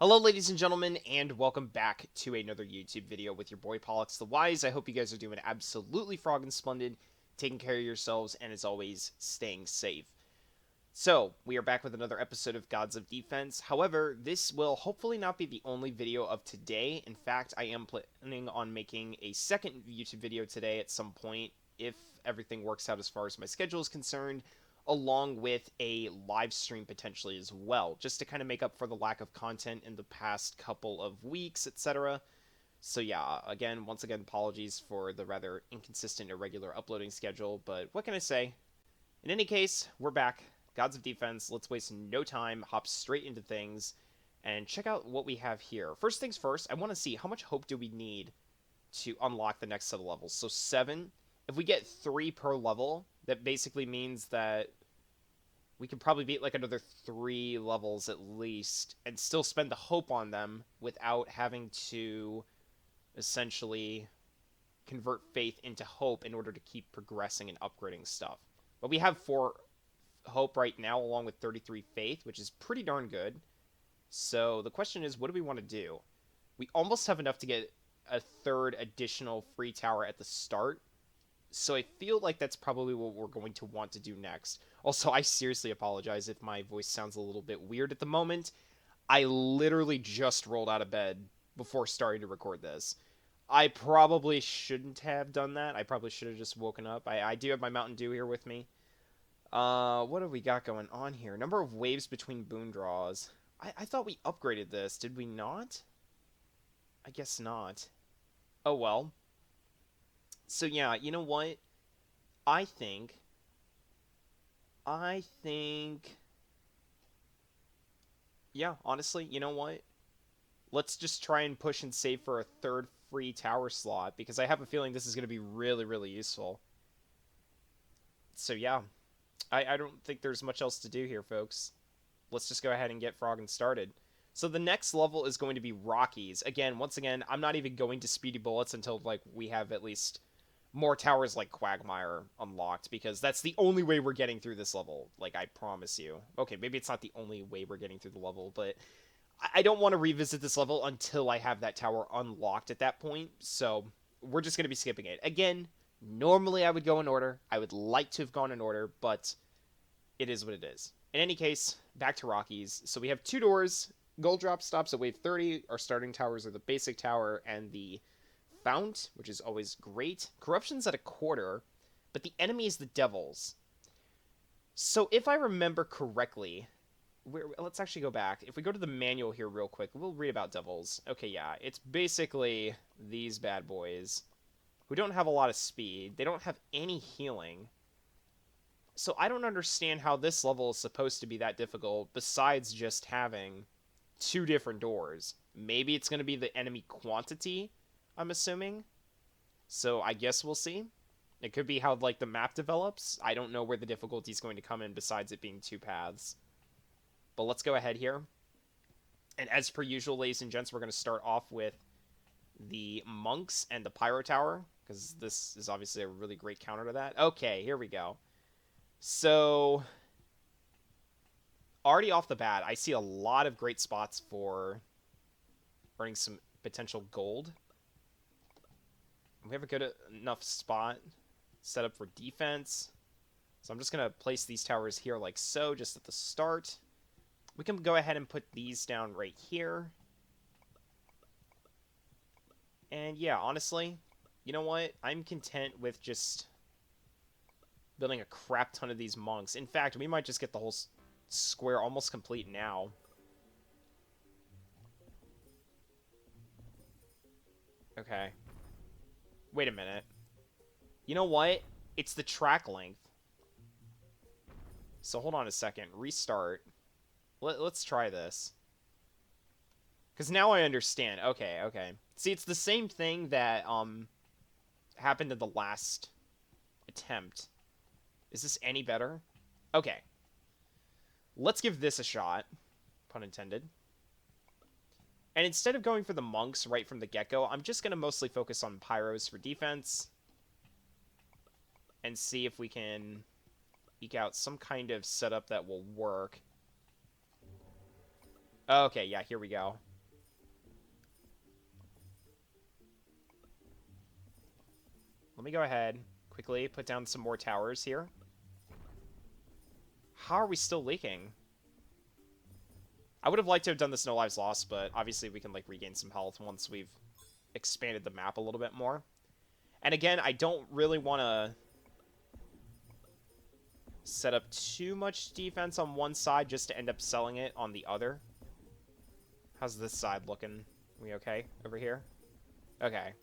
Hello, ladies and gentlemen, and welcome back to another YouTube video with your boy Pollux the Wise. I hope you guys are doing absolutely froggin' splendid, taking care of yourselves, and as always, staying safe. So, we are back with another episode of Gods of Defense. However, this will hopefully not be the only video of today. In fact, I am planning on making a second YouTube video today at some point, if everything works out as far as my schedule is concerned, along with a live stream potentially as well, just to kind of make up for the lack of content in the past couple of weeks, etc. So yeah, once again, apologies for the rather inconsistent, irregular uploading schedule, but what can I say? In any case, we're back. Gods of Defense, let's waste no time, hop straight into things, and check out what we have here. First things first, I want to see how much hope do we need to unlock the next set of levels. So 7. If we get 3 per level, that basically means that we could probably beat like another 3 levels at least and still spend the hope on them without having to essentially convert faith into hope in order to keep progressing and upgrading stuff. But we have 4 hope right now along with 33 faith, which is pretty darn good. So the question is, what do we want to do? We almost have enough to get a 3rd additional free tower at the start, so I feel like that's probably what we're going to want to do next. Also, I seriously apologize if my voice sounds a little bit weird at the moment. I literally just rolled out of bed before starting to record this. I probably shouldn't have done that. I probably should have just woken up. I do have my Mountain Dew here with me. What have we got going on here? Number of waves between boon draws. I thought we upgraded this. Did we not? I guess not. Oh well. So yeah, you know what? I think... I think... Yeah, honestly, you know what? Let's just try and push and save for a 3rd free tower slot, because I have a feeling this is going to be really, really useful. So yeah, I don't think there's much else to do here, folks. Let's just go ahead and get Froggin started. So the next level is going to be Rockies. Once again, I'm not even going to Speedy Bullets until like we have at least more towers like Quagmire unlocked, because that's the only way we're getting through this level. Like, I promise you. Okay, maybe it's not the only way we're getting through the level, but I don't want to revisit this level until I have that tower unlocked at that point, so we're just going to be skipping it. Again, normally I would go in order. I would like to have gone in order, but it is what it is. In any case, back to Rockies. So we have 2 doors. Gold drop stops at wave 30. Our starting towers are the basic tower and the fount, which is always great. Corruption's at a 1/4, but the enemy is the devils. So if I remember correctly, let's actually go back. If we go to the manual here real quick, we'll read about devils. Okay, yeah, it's basically these bad boys who don't have a lot of speed. They don't have any healing. So I don't understand how this level is supposed to be that difficult besides just having 2 different doors. Maybe it's going to be the enemy quantity, I'm assuming. So I guess we'll see. It could be how like the map develops. I don't know where the difficulty is going to come in besides it being 2 paths. But let's go ahead here. And as per usual, ladies and gents, we're going to start off with the monks and the pyro tower, because this is obviously a really great counter to that. Okay, here we go. So already off the bat, I see a lot of great spots for earning some potential gold. We have a good enough spot set up for defense. So I'm just going to place these towers here like so, just at the start. We can go ahead and put these down right here. And yeah, honestly, you know what? I'm content with just building a crap ton of these monks. In fact, we might just get the whole square almost complete now. Okay. Wait a minute. You know what? It's the track length. So hold on a second. Restart. Let's try this. Because now I understand. Okay, okay. See, it's the same thing that happened in the last attempt. Is this any better? Okay. Let's give this a shot. Pun intended. And instead of going for the monks right from the get-go, I'm just going to mostly focus on pyros for defense. And see if we can eke out some kind of setup that will work. Okay, yeah, here we go. let me go ahead, quickly put down some more towers here. How are we still leaking? I would have liked to have done this no lives lost, but obviously we can, like, regain some health once we've expanded the map a little bit more. And again, I don't really want to set up too much defense on one side just to end up selling it on the other. How's this side looking? We okay over here? Okay.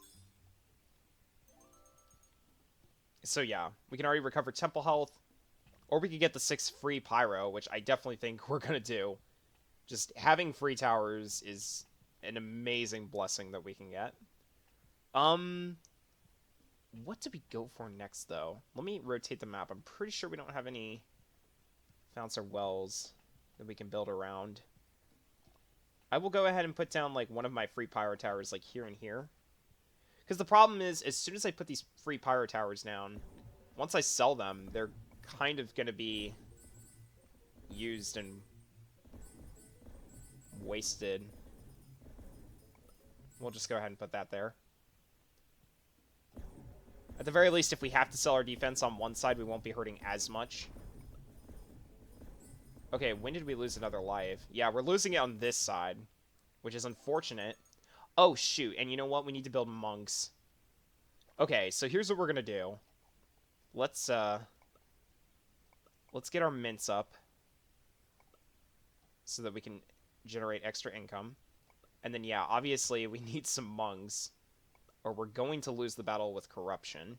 So yeah, we can already recover temple health, or we could get the 6 free pyro, which I definitely think we're going to do. Just having free towers is an amazing blessing that we can get. What do we go for next, though? Let me rotate the map. I'm pretty sure we don't have any founts or wells that we can build around. I will go ahead and put down, like, one of my free pyro towers, like, here and here. Because the problem is, as soon as I put these free pyro towers down, once I sell them, they're kind of going to be used and wasted. We'll just go ahead and put that there. At the very least, if we have to sell our defense on one side, we won't be hurting as much. Okay, when did we lose another life? Yeah, we're losing it on this side, which is unfortunate. Oh, shoot. And you know what? We need to build monks. Okay, so here's what we're going to do. Let's get our mints up so that we can generate extra income. And then, yeah, obviously we need some monks, or we're going to lose the battle with corruption.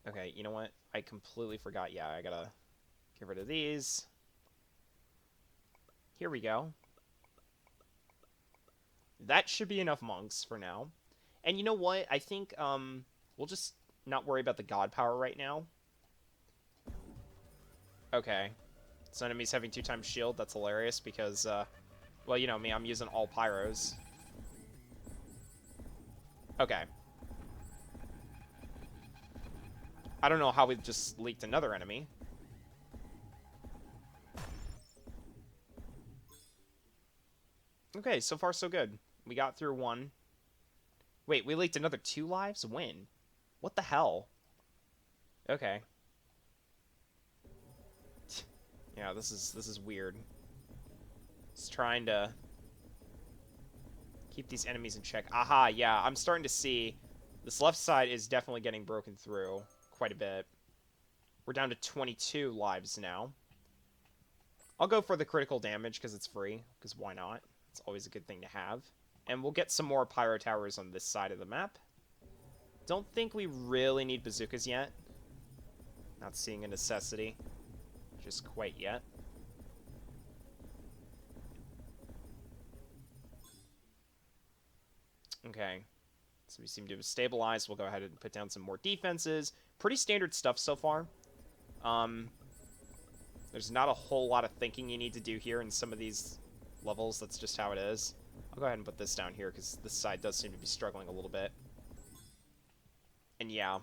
Okay, you know what? I completely forgot. Yeah, I gotta get rid of these. Here we go. That should be enough monks for now. And you know what? I think we'll just not worry about the god power right now. Okay. So enemies having 2x shield. That's hilarious because, well, you know me. I'm using all pyros. Okay. I don't know how we just leaked another enemy. Okay, so far so good. We got through one. Wait, we leaked another 2 lives? When? What the hell? Okay. Yeah, this is weird. Just trying to keep these enemies in check. Aha, yeah, I'm starting to see this left side is definitely getting broken through quite a bit. We're down to 22 lives now. I'll go for the critical damage because it's free, because why not? It's always a good thing to have. And we'll get some more pyro towers on this side of the map. Don't think we really need bazookas yet. Not seeing a necessity just quite yet. Okay. So we seem to have stabilized. We'll go ahead and put down some more defenses. Pretty standard stuff so far. There's not a whole lot of thinking you need to do here in some of these levels. That's just how it is. I'll go ahead and put this down here because this side does seem to be struggling a little bit. And yeah.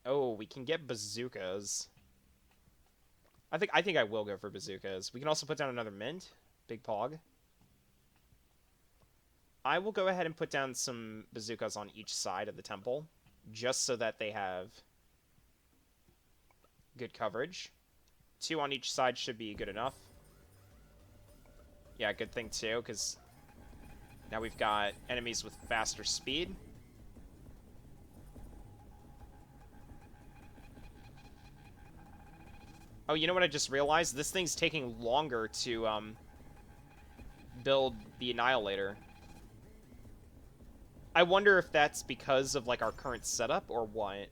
Oh, we can get bazookas. I think I will go for bazookas. We can also put down another mint. Big Pog. I will go ahead and put down some bazookas on each side of the temple, just so that they have good coverage. 2 on each side should be good enough. Yeah, good thing too, because now we've got enemies with faster speed. Oh, you know what I just realized? This thing's taking longer to build the Annihilator. I wonder if that's because of, like, our current setup or what.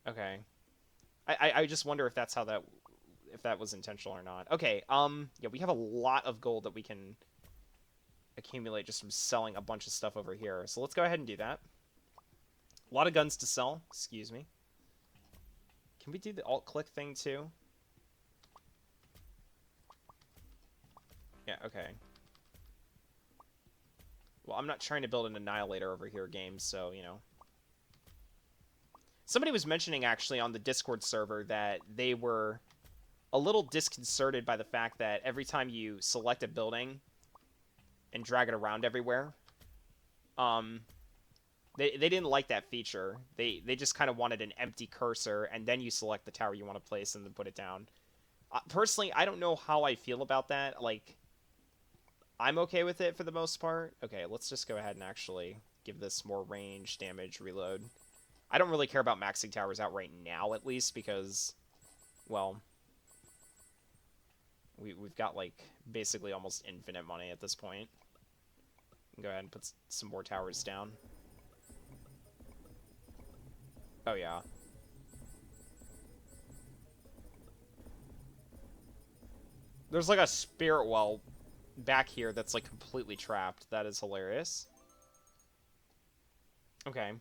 Okay. I just wonder if that's how that... if that was intentional or not. Okay, yeah, we have a lot of gold that we can accumulate just from selling a bunch of stuff over here. So let's go ahead and do that. A lot of guns to sell. Excuse me. Can we do the alt-click thing, too? Yeah, okay. Well, I'm not trying to build an Annihilator over here, game, so, you know. Somebody was mentioning, actually, on the Discord server that they were a little disconcerted by the fact that every time you select a building and drag it around everywhere, Um, they didn't like that feature. They just kind of wanted an empty cursor, and then you select the tower you want to place and then put it down. Personally, I don't know how I feel about that. Like, I'm okay with it for the most part. Okay, let's just go ahead and actually give this more range, damage, reload. I don't really care about maxing towers out right now, at least, because, well, we've got, like, basically almost infinite money at this point. Go ahead and put some more towers down. Oh, yeah. There's, like, a spirit well back here that's, like, completely trapped. That is hilarious. Okay.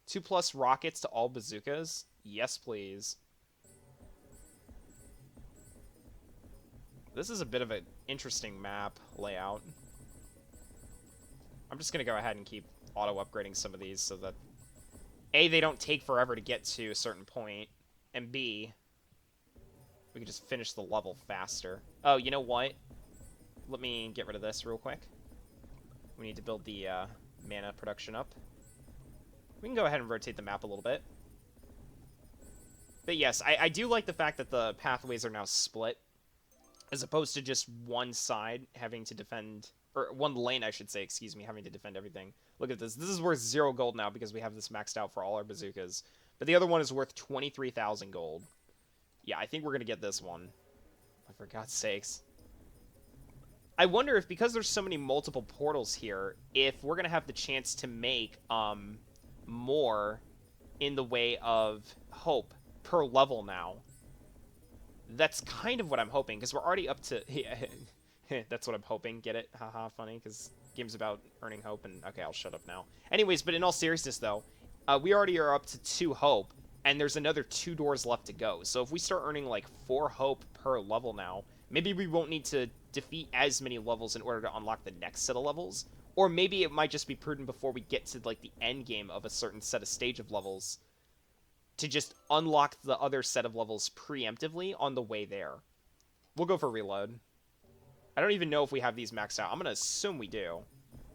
2+ rockets to all bazookas? Yes, please. This is a bit of an interesting map layout. I'm just going to go ahead and keep auto-upgrading some of these so that A, they don't take forever to get to a certain point, and B, we can just finish the level faster. Oh, you know what? Let me get rid of this real quick. We need to build the mana production up. We can go ahead and rotate the map a little bit. But yes, I do like the fact that the pathways are now split, as opposed to just one side having to defend, or one lane, I should say, excuse me, having to defend everything. Look at this. This is worth 0 gold now because we have this maxed out for all our bazookas. But the other one is worth 23,000 gold. Yeah, I think we're going to get this one. For God's sakes. I wonder if, because there's so many multiple portals here, if we're going to have the chance to make more in the way of hope per level now. That's kind of what I'm hoping, because we're already up to... That's what I'm hoping. Get it? Haha, funny, because game's about earning hope, and... Okay, I'll shut up now. Anyways, but in all seriousness, though, we already are up to 2 hope, and there's another 2 doors left to go. So if we start earning, like, 4 hope per level now, maybe we won't need to defeat as many levels in order to unlock the next set of levels. Or maybe it might just be prudent before we get to, like, the end game of a certain set of stage of levels to just unlock the other set of levels preemptively on the way there. We'll go for reload. I don't even know if we have these maxed out. I'm going to assume we do.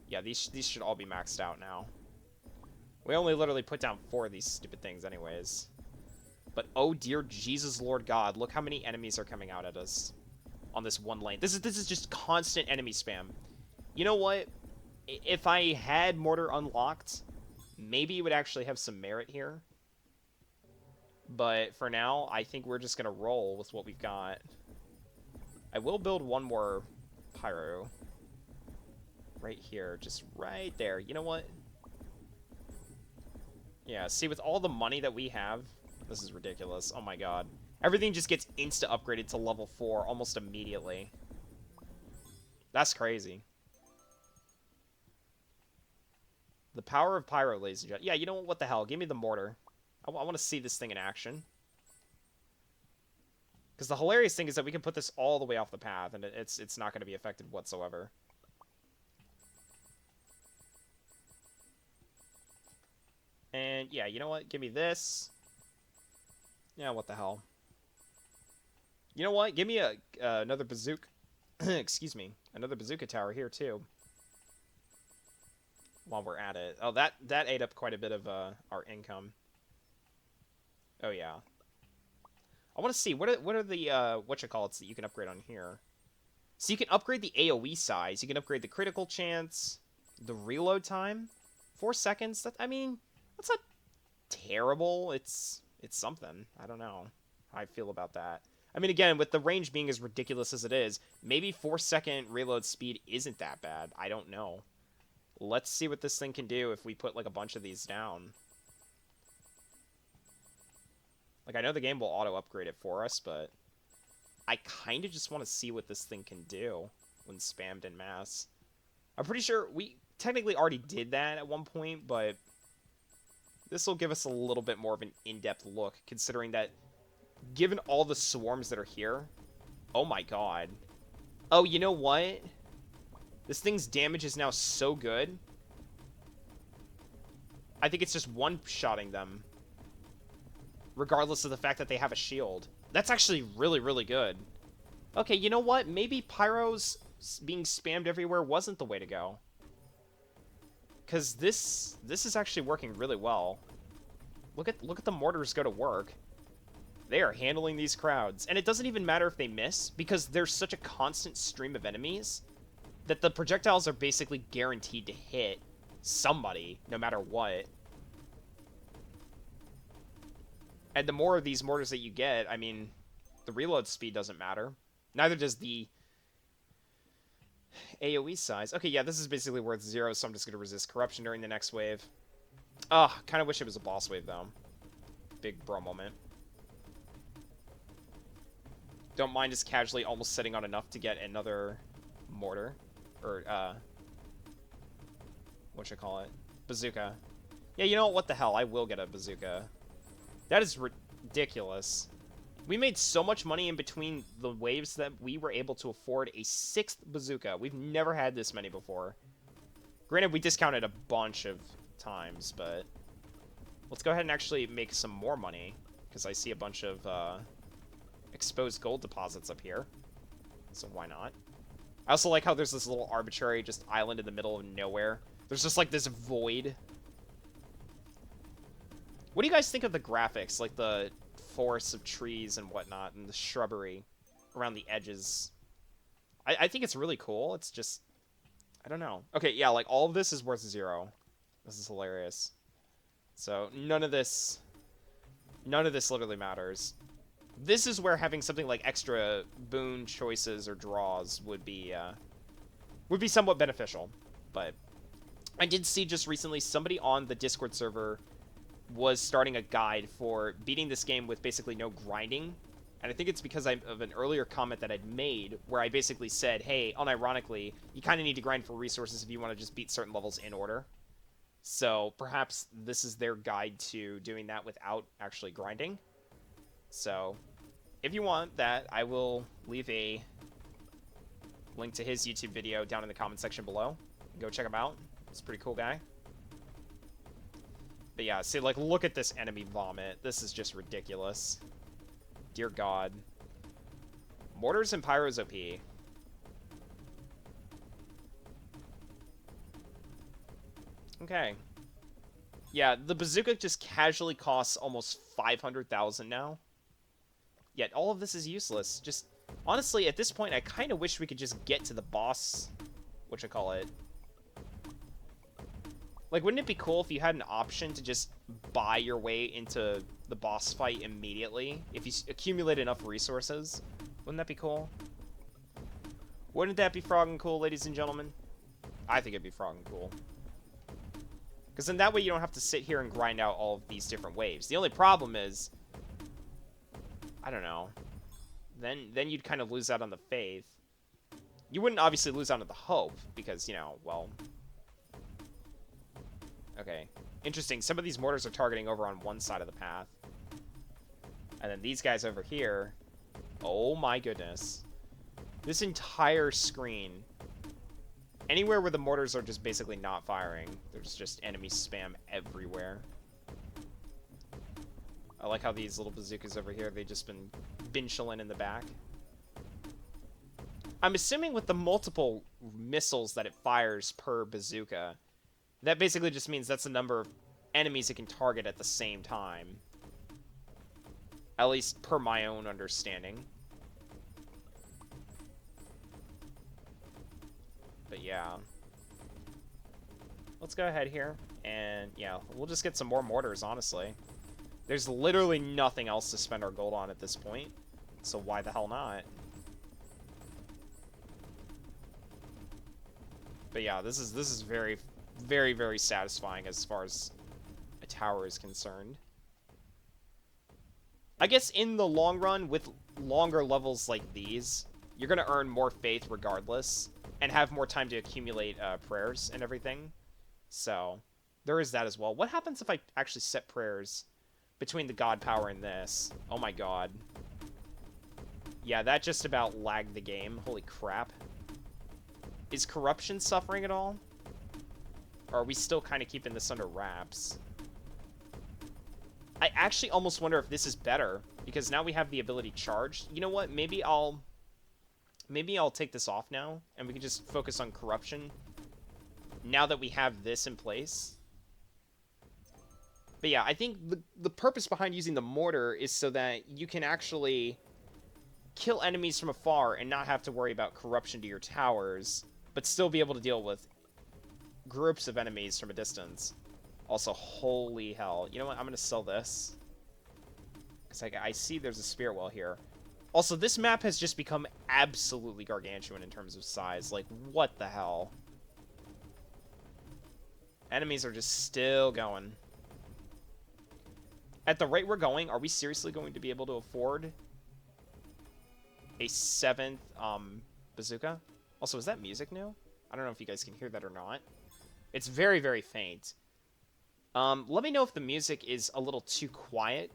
Yeah, these should all be maxed out now. We only literally put down 4 of these stupid things anyways. But oh dear Jesus Lord God, look how many enemies are coming out at us on this one lane. This is just constant enemy spam. You know what? If I had Mortar unlocked, maybe it would actually have some merit here. But for now, I think we're just going to roll with what we've got. I will build one more pyro. Right here. Just right there. You know what? Yeah, see, with all the money that we have, this is ridiculous. Oh my god. Everything just gets insta-upgraded to level 4 almost immediately. That's crazy. The power of pyro, ladies and gentlemen. Yeah, you know what the hell? Give me the mortar. I want to see this thing in action. Because the hilarious thing is that we can put this all the way off the path, and it's not going to be affected whatsoever. And, yeah, you know what? Give me this. Yeah, what the hell. You know what? Give me another bazooka. Excuse me. Another bazooka tower here, too. While we're at it. Oh, that ate up quite a bit of our income. Oh, yeah. I want to see, what are the, whatchamacallits that you can upgrade on here? So you can upgrade the AoE size, you can upgrade the critical chance, the reload time, 4 seconds, I mean, that's not terrible, it's something, I don't know how I feel about that. I mean, again, with the range being as ridiculous as it is, maybe 4-second reload speed isn't that bad, I don't know. Let's see what this thing can do if we put, like, a bunch of these down. Like, I know the game will auto-upgrade it for us, but I kind of just want to see what this thing can do when spammed en masse. I'm pretty sure we technically already did that at one point, but this will give us a little bit more of an in-depth look, considering that given all the swarms that are here, oh my god. Oh, you know what? This thing's damage is now so good. I think it's just one-shotting them, regardless of the fact that they have a shield. That's actually really, really good. Okay, you know what? Maybe Pyro's being spammed everywhere wasn't the way to go. Because this is actually working really well. Look at the mortars go to work. They are handling these crowds. And it doesn't even matter if they miss, because there's such a constant stream of enemies that the projectiles are basically guaranteed to hit somebody, no matter what. And the more of these mortars that you get, I mean, the reload speed doesn't matter. Neither does the AoE size. Okay, yeah, this is basically worth 0, so I'm just going to resist corruption during the next wave. Ugh, kind of wish it was a boss wave, though. Big bro moment. Don't mind just casually almost sitting on enough to get another mortar. Or, whatchamacallit? Bazooka. Yeah, you know what the hell? I will get a bazooka. That is ridiculous. We made so much money in between the waves that we were able to afford a 6th bazooka. We've never had this many before. Granted, we discounted a bunch of times, but let's go ahead and actually make some more money, because I see a bunch of exposed gold deposits up here, so why not? I also like how there's this little arbitrary just island in the middle of nowhere. There's just like this void. What do you guys think of the graphics, like the forests of trees and whatnot, and the shrubbery around the edges? I think it's really cool. It's just, I don't know. Okay, yeah, like all of this is worth 0. This is hilarious. So none of this literally matters. This is where having something like extra boon choices or draws would be somewhat beneficial. But I did see just recently somebody on the Discord server was starting a guide for beating this game with basically no grinding. And I think it's because of an earlier comment that I'd made where I basically said, hey, unironically, you kind of need to grind for resources if you want to just beat certain levels in order. So perhaps this is their guide to doing that without actually grinding. So if you want that, I will leave a link to his YouTube video down in the comment section below. Go check him out. He's a pretty cool guy. But yeah, see, like, look at this enemy vomit. This is just ridiculous. Dear God. Mortars and Pyros OP. Okay. Yeah, the bazooka just casually costs almost 500,000 now. Yet all of this is useless. Just, honestly, at this point, I kind of wish we could just get to the boss, whatchamacallit. Like, wouldn't it be cool if you had an option to just buy your way into the boss fight immediately? If you accumulate enough resources? Wouldn't that be cool? Wouldn't that be frogging cool, ladies and gentlemen? I think it'd be frogging cool. Because then that way you don't have to sit here and grind out all of these different waves. The only problem is, I don't know. Then you'd kind of lose out on the faith. You wouldn't obviously lose out on the hope, because, you know, well... Okay. Interesting. Some of these mortars are targeting over on one side of the path. And then these guys over here... Oh my goodness. This entire screen... Anywhere where the mortars are just basically not firing, there's just enemy spam everywhere. I like how these little bazookas over here, they've just been chilling in the back. I'm assuming with the multiple missiles that it fires per bazooka, that basically just means that's the number of enemies it can target at the same time. At least per my own understanding. But yeah. Let's go ahead here. And yeah, we'll just get some more mortars, honestly. There's literally nothing else to spend our gold on at this point. So why the hell not? But yeah, this is very, very, very satisfying as far as a tower is concerned. I guess in the long run, with longer levels like these, you're going to earn more faith regardless, and have more time to accumulate prayers and everything. So, there is that as well. What happens if I actually set prayers between the god power and this? Oh my god. Yeah, that just about lagged the game. Holy crap. Is corruption suffering at all? Or are we still kind of keeping this under wraps? I actually almost wonder if this is better, because now we have the ability charged. You know what? Maybe I'll take this off now, and we can just focus on corruption now that we have this in place. But yeah, I think the purpose behind using the mortar is so that you can actually kill enemies from afar and not have to worry about corruption to your towers, but still be able to deal with groups of enemies from a distance. Also, holy hell. You know what? I'm going to sell this. Because I see there's a spirit well here. Also, this map has just become absolutely gargantuan in terms of size. Like, what the hell? Enemies are just still going. At the rate we're going, are we seriously going to be able to afford a 7th bazooka? Also, is that music new? I don't know if you guys can hear that or not. It's very, very faint. Let me know if the music is a little too quiet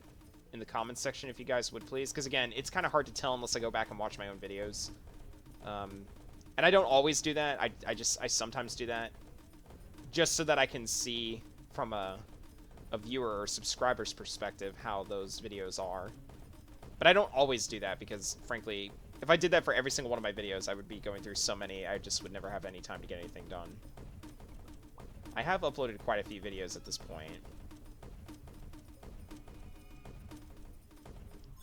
in the comments section, if you guys would, please. Because, again, it's kind of hard to tell unless I go back and watch my own videos. And I don't always do that. I sometimes do that. Just so that I can see from a viewer or subscriber's perspective how those videos are. But I don't always do that because, frankly, if I did that for every single one of my videos, I would be going through so many, I just would never have any time to get anything done. I have uploaded quite a few videos at this point.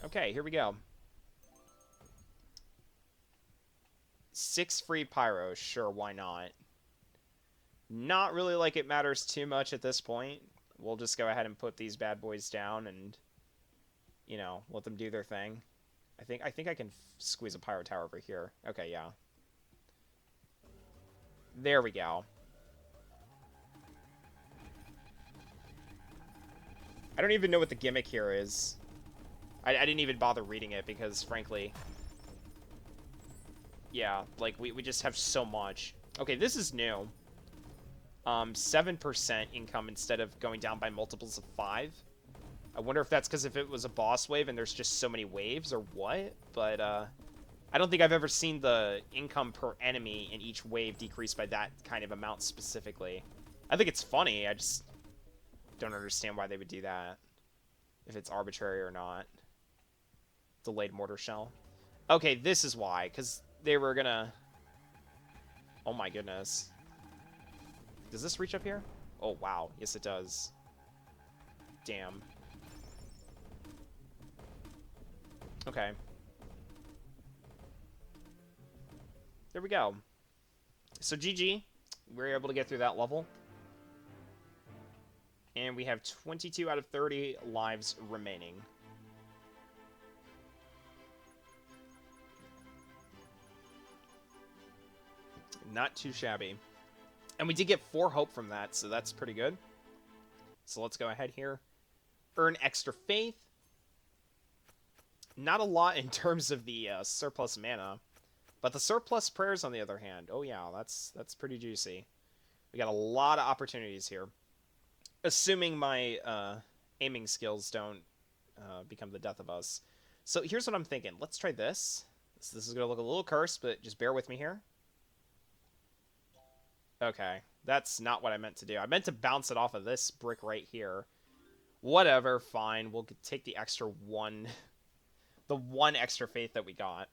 Okay, here we go. 6 free pyros, sure, why not? Not really like it matters too much at this point. We'll just go ahead and put these bad boys down and, you know, let them do their thing. I think I can squeeze a pyro tower over here. Okay, yeah. There we go. I don't even know what the gimmick here is. I didn't even bother reading it because, frankly, yeah, like, we just have so much. Okay, this is new. 7% income instead of going down by multiples of 5. I wonder if that's because if it was a boss wave and there's just so many waves or what, but I don't think I've ever seen the income per enemy in each wave decrease by that kind of amount specifically. I think it's funny, I just don't understand why they would do that. If it's arbitrary or not. Delayed mortar shell. Okay, this is why, because they were gonna... Oh my goodness. Does this reach up here? Oh, wow. Yes, it does. Damn. Okay. There we go. So, GG. We were able to get through that level. And we have 22 out of 30 lives remaining. Not too shabby. And we did get 4 hope from that, so that's pretty good. So let's go ahead here. Earn extra faith. Not a lot in terms of the surplus mana. But the surplus prayers, on the other hand, oh yeah, that's pretty juicy. We got a lot of opportunities here. Assuming my aiming skills don't become the death of us. So here's what I'm thinking. Let's try this. This is going to look a little cursed, but just bear with me here. Okay, that's not what I meant to do. I meant to bounce it off of this brick right here. Whatever, fine. We'll take the extra one... the one extra faith that we got.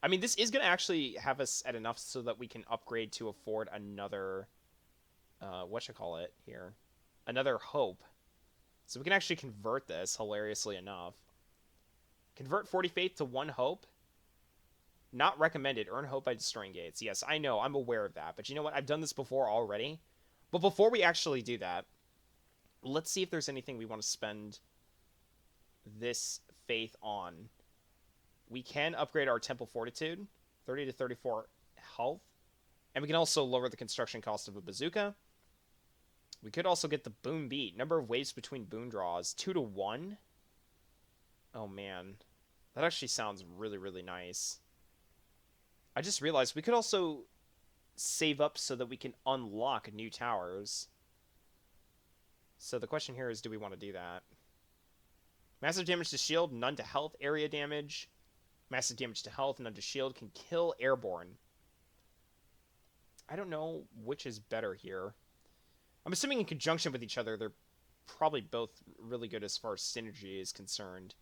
I mean, this is going to actually have us at enough so that we can upgrade to afford another... whatchamacallit here? Another hope. So we can actually convert this, hilariously enough. Convert 40 faith to 1 hope. Not recommended. Earn hope by destroying gates. Yes, I know. I'm aware of that. But you know what? I've done this before already. But before we actually do that, let's see if there's anything we want to spend this faith on. We can upgrade our Temple Fortitude. 30 to 34 health. And we can also lower the construction cost of a bazooka. We could also get the Boon Beat. Number of waves between boon draws. 2 to 1. Oh, man. That actually sounds really, really nice. I just realized we could also save up so that we can unlock new towers. So the question here is, do we want to do that? Massive damage to shield, none to health, area damage. Massive damage to health, none to shield, can kill airborne. I don't know which is better here. I'm assuming in conjunction with each other, they're probably both really good as far as synergy is concerned.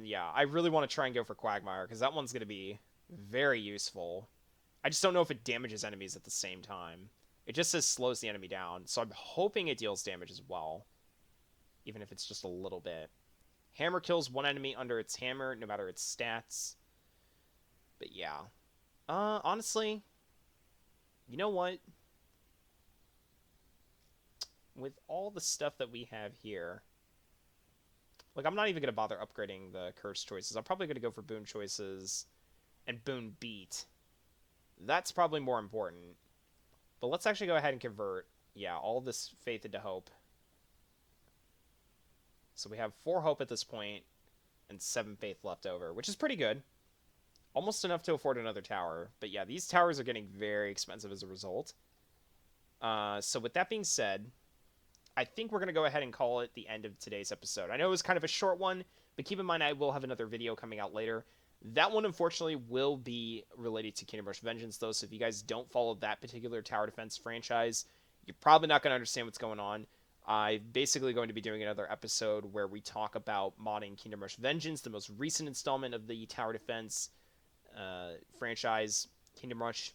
Yeah, I really want to try and go for Quagmire, because that one's going to be very useful. I just don't know if it damages enemies at the same time. It just says slows the enemy down, so I'm hoping it deals damage as well, even if it's just a little bit. Hammer kills one enemy under its hammer, no matter its stats. But yeah. Honestly, you know what? With all the stuff that we have here, like, I'm not even going to bother upgrading the curse choices. I'm probably going to go for boon choices and boon beat. That's probably more important. But let's actually go ahead and convert, yeah, all this faith into hope. So we have 4 hope at this point and 7 faith left over, which is pretty good. Almost enough to afford another tower. But yeah, these towers are getting very expensive as a result. So with that being said, I think we're going to go ahead and call it the end of today's episode. I know it was kind of a short one, but keep in mind I will have another video coming out later. That one, unfortunately, will be related to Kingdom Rush Vengeance, though, so if you guys don't follow that particular tower defense franchise, you're probably not going to understand what's going on. I'm basically going to be doing another episode where we talk about modding Kingdom Rush Vengeance, the most recent installment of the tower defense franchise, Kingdom Rush.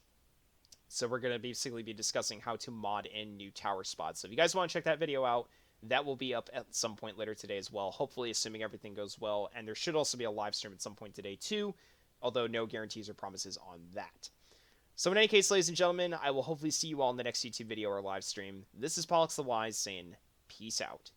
So we're going to basically be discussing how to mod in new tower spots. So if you guys want to check that video out, that will be up at some point later today as well, hopefully assuming everything goes well. And there should also be a live stream at some point today too, although no guarantees or promises on that. So in any case, ladies and gentlemen, I will hopefully see you all in the next YouTube video or live stream. This is Pollux the Wise saying peace out.